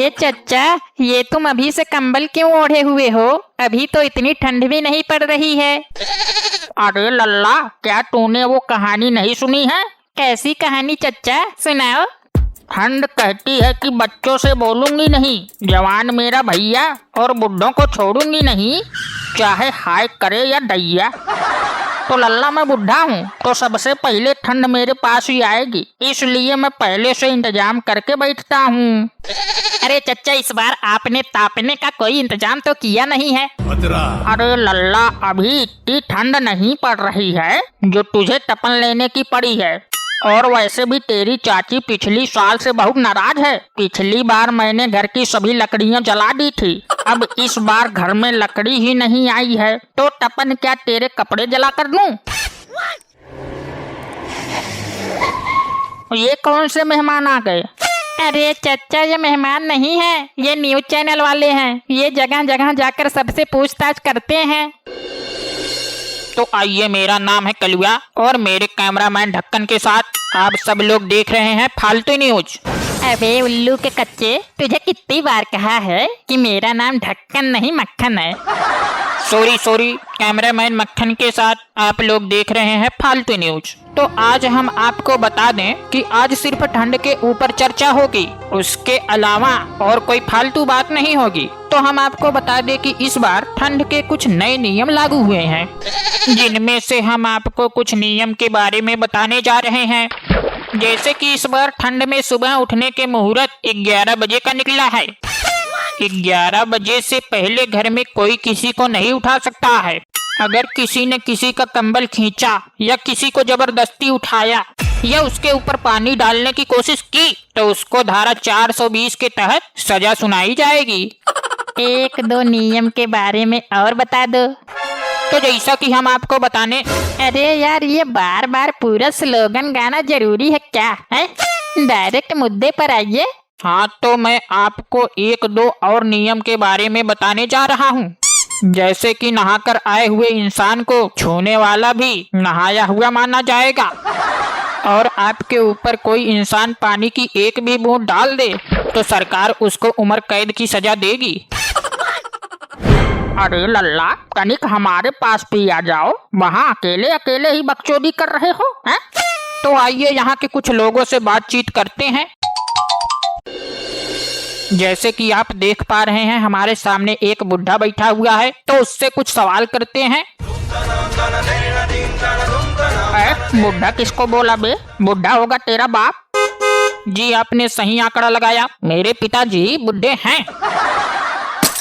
अरे चच्चा, ये तुम अभी से कंबल क्यों ओढ़े हुए हो? अभी तो इतनी ठंड भी नहीं पड़ रही है। अरे लल्ला, क्या तूने वो कहानी नहीं सुनी है? कैसी कहानी चच्चा, सुनाओ। ठंड कहती है कि बच्चों से बोलूंगी नहीं, जवान मेरा भैया, और बुड्ढों को छोड़ूंगी नहीं, चाहे हाय करे या दैया। तो लल्ला, मैं बुढ़ा हूँ तो सबसे पहले ठंड मेरे पास ही आएगी, इसलिए मैं पहले से इंतजाम करके बैठता हूँ। अरे चच्चा, इस बार आपने तापने का कोई इंतजाम तो किया नहीं है? अरे लल्ला, अभी इतनी ठंड नहीं पड़ रही है जो तुझे तपन लेने की पड़ी है। और वैसे भी तेरी चाची पिछली साल से बहुत नाराज है। पिछली बार मैंने घर की सभी लकड़ियां जला दी थी, अब इस बार घर में लकड़ी ही नहीं आई है, तो तपन क्या तेरे कपड़े जला कर दूं? ये कौन से मेहमान आ गए? अरे चच्चा, ये मेहमान नहीं है, ये न्यूज चैनल वाले हैं। ये जगह जगह जाकर सबसे पूछताछ करते हैं। तो आइए, मेरा नाम है कलुआ और मेरे कैमरामैन ढक्कन के साथ आप सब लोग देख रहे हैं फालतू न्यूज। अबे उल्लू के कच्चे, तुझे कितनी बार कहा है कि मेरा नाम ढक्कन नहीं मक्खन है। सॉरी, कैमरामैन मक्खन के साथ आप लोग देख रहे हैं फालतू न्यूज। तो आज हम आपको बता दें कि आज सिर्फ ठंड के ऊपर चर्चा होगी, उसके अलावा और कोई फालतू बात नहीं होगी। तो हम आपको बता दें कि इस बार ठंड के कुछ नए नियम लागू हुए हैं, जिनमें से हम आपको कुछ नियम के बारे में बताने जा रहे हैं। जैसे कि इस बार ठंड में सुबह उठने के मुहूर्त 11 बजे का निकला है। 11 बजे से पहले घर में कोई किसी को नहीं उठा सकता है। अगर किसी ने किसी का कंबल खींचा या किसी को जबरदस्ती उठाया या उसके ऊपर पानी डालने की कोशिश की तो उसको धारा 420 के तहत सजा सुनाई जाएगी। एक दो नियम के बारे में और बता दो। तो जैसा कि हम आपको बताने। अरे यार, ये बार बार पूरा स्लोगन गाना जरूरी है क्या है? डायरेक्ट मुद्दे पर आइए। हाँ, तो मैं आपको एक दो और नियम के बारे में बताने जा रहा हूँ। जैसे कि नहाकर आए हुए इंसान को छूने वाला भी नहाया हुआ माना जाएगा, और आपके ऊपर कोई इंसान पानी की एक भी बूंद डाल दे तो सरकार उसको उम्र कैद की सजा देगी। अरे लल्ला, तनिक हमारे पास भी आ जाओ, वहाँ अकेले अकेले ही बकचोदी कर रहे हो हैं? तो आइए यहाँ के कुछ लोगों से बातचीत करते हैं। जैसे कि आप देख पा रहे हैं, हमारे सामने एक बुढ़ा बैठा हुआ है, तो उससे कुछ सवाल करते हैं। बुढ़ा किसको बोला बे? बुढ़ा होगा तेरा बाप। जी, आपने सही आंकड़ा लगाया, मेरे पिताजी बुढ़े हैं।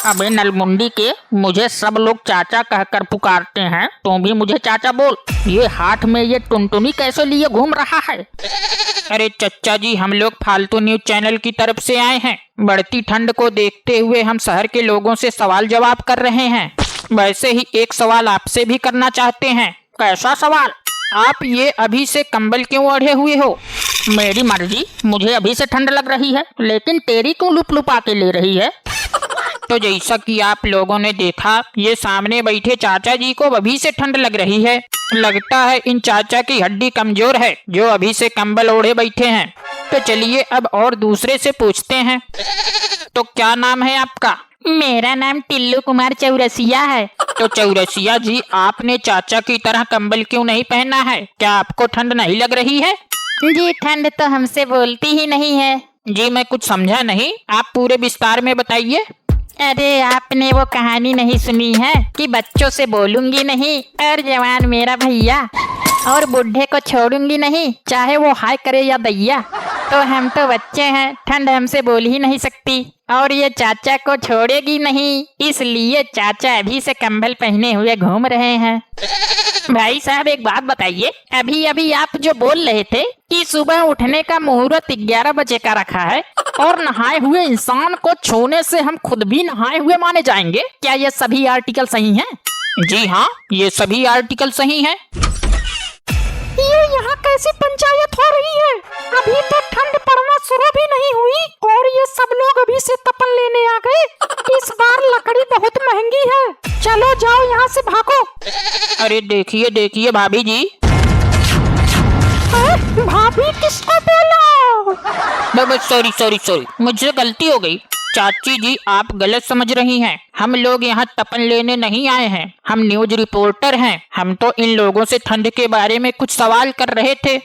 अबे नलमुंडी के, मुझे सब लोग चाचा कहकर पुकारते हैं, तो भी मुझे चाचा बोल। ये हाथ में ये टुनटुनी कैसे लिए घूम रहा है? अरे चच्चा जी, हम लोग फालतू न्यूज चैनल की तरफ से आए हैं। बढ़ती ठंड को देखते हुए हम शहर के लोगों से सवाल जवाब कर रहे हैं। वैसे ही एक सवाल आपसे भी करना चाहते हैं। कैसा सवाल? आप ये अभी से कंबल क्यों ओढ़े हुए हो? मेरी मर्जी, मुझे अभी से ठंड लग रही है, लेकिन तेरी क्यों लुप लुपा के ले रही है? तो जैसा कि आप लोगों ने देखा, ये सामने बैठे चाचा जी को अभी से ठंड लग रही है। लगता है इन चाचा की हड्डी कमजोर है जो अभी से कंबल ओढ़े बैठे हैं। तो चलिए अब और दूसरे से पूछते हैं। तो क्या नाम है आपका? मेरा नाम टिल्लू कुमार चौरसिया है। तो चौरसिया जी, आपने चाचा की तरह कंबल क्यों नहीं पहना है? क्या आपको ठंड नहीं लग रही है? जी, ठंड तो हमसे बोलती ही नहीं है। जी, मैं कुछ समझा नहीं, आप पूरे विस्तार में बताइए। अरे आपने वो कहानी नहीं सुनी है कि बच्चों से बोलूंगी नहीं, और जवान मेरा भैया, और बुढ़े को छोड़ूंगी नहीं, चाहे वो हाय करे या दैया। तो हम तो बच्चे हैं, ठंड हमसे बोल ही नहीं सकती, और ये चाचा को छोड़ेगी नहीं, इसलिए चाचा अभी से कंबल पहने हुए घूम रहे हैं। भाई साहब, एक बात बताइए, अभी अभी आप जो बोल रहे थे कि सुबह उठने का मुहूर्त 11 बजे का रखा है और नहाए हुए इंसान को छूने से हम खुद भी नहाए हुए माने जाएंगे, क्या ये सभी आर्टिकल सही हैं? जी हाँ, ये सभी आर्टिकल सही हैं। ये यहाँ कैसी पंचायत हो रही है? अभी तो ठंड पड़ना शुरू भी नहीं हुई और ये सब लोग अभी से तपन लेने आ गए। इस बार लकड़ी बहुत महंगी है, चलो जाओ यहाँ से भागो। अरे देखिए देखिए भाभी जी। भाभी किसको बोला? सॉरी, मुझसे गलती हो गई। चाची जी आप गलत समझ रही हैं। हम लोग यहाँ टपन लेने नहीं आए हैं, हम न्यूज रिपोर्टर हैं। हम तो इन लोगों से ठंड के बारे में कुछ सवाल कर रहे थे।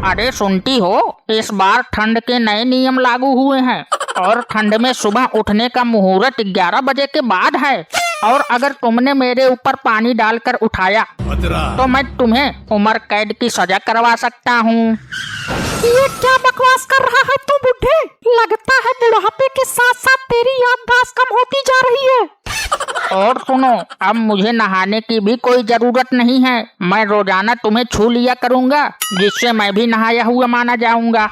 अरे सुनती हो, इस बार ठंड के नए नियम लागू हुए हैं और ठंड में सुबह उठने का मुहूर्त 11 बजे के बाद है। और अगर तुमने मेरे ऊपर पानी डालकर उठाया तो मैं तुम्हें उम्र कैद की सजा करवा सकता हूँ। ये क्या बकवास कर रहा है तू बुढ़े? लगता है बुढ़ापे के साथ साथ तेरी याददाश्त कम होती जा रही है। और सुनो, अब मुझे नहाने की भी कोई जरूरत नहीं है। मैं रोजाना तुम्हें छू लिया करूँगा, जिससे मैं भी नहाया हुआ माना जाऊँगा।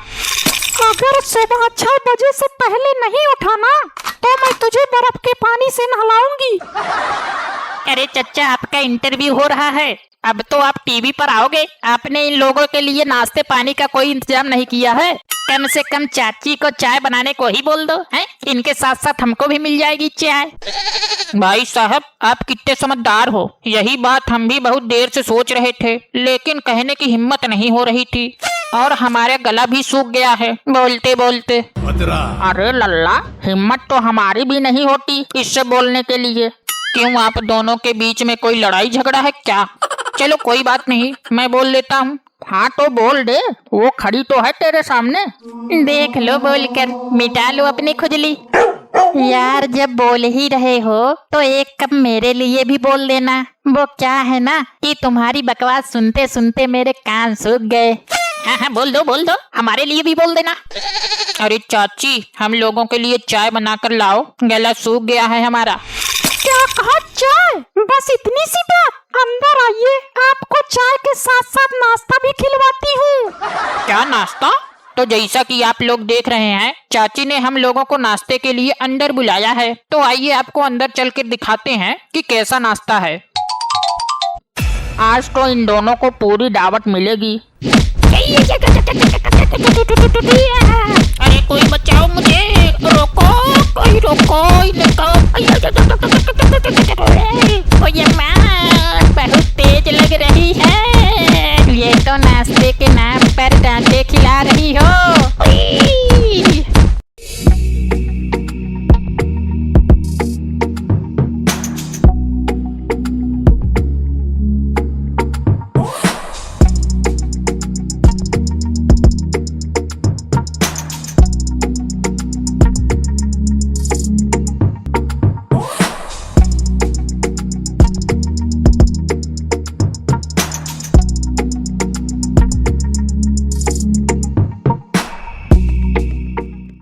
अगर सुबह 6 बजे से पहले नहीं उठाना तो मैं तुझे बर्फ के पानी से नहलाऊंगी। अरे चच्चा, आपका इंटरव्यू हो रहा है, अब तो आप टीवी पर आओगे। आपने इन लोगों के लिए नाश्ते पानी का कोई इंतजाम नहीं किया है। कम से कम चाची को चाय बनाने को ही बोल दो, हैं? इनके साथ साथ हमको भी मिल जाएगी चाय। भाई साहब, आप कितने समझदार हो। यही बात हम भी बहुत देर से सोच रहे थे, लेकिन कहने की हिम्मत नहीं हो रही थी और हमारा गला भी सूख गया है बोलते बोलते। अरे लल्ला, हिम्मत तो हमारी भी नहीं होती इससे बोलने के लिए। क्यों, आप दोनों के बीच में कोई लड़ाई झगड़ा है क्या? चलो कोई बात नहीं, मैं बोल लेता हूँ। हाँ तो बोल दे, वो खड़ी तो है तेरे सामने। देख लो, बोलकर मिटा लो अपनी खुजली। यार, जब बोल ही रहे हो तो एक कप मेरे लिए भी बोल देना। वो क्या है ना कि तुम्हारी बकवास सुनते सुनते मेरे कान सूख गए। हाँ हाँ, बोल दो, हमारे लिए भी बोल देना। अरे चाची, हम लोगों के लिए चाय बनाकर लाओ, गला सूख गया है हमारा। क्या कहा? चाय? बस इतनी सी बात? अंदर आइए, आपको चाय के साथ साथ नाश्ता भी खिलवाती हूँ। क्या नाश्ता? तो जैसा कि आप लोग देख रहे हैं, चाची ने हम लोगों को नाश्ते के लिए अंदर बुलाया है। तो आइए आपको अंदर चल कर दिखाते हैं कि कैसा नाश्ता है। आज तो इन दोनों को पूरी दावत मिलेगी। अरे कोई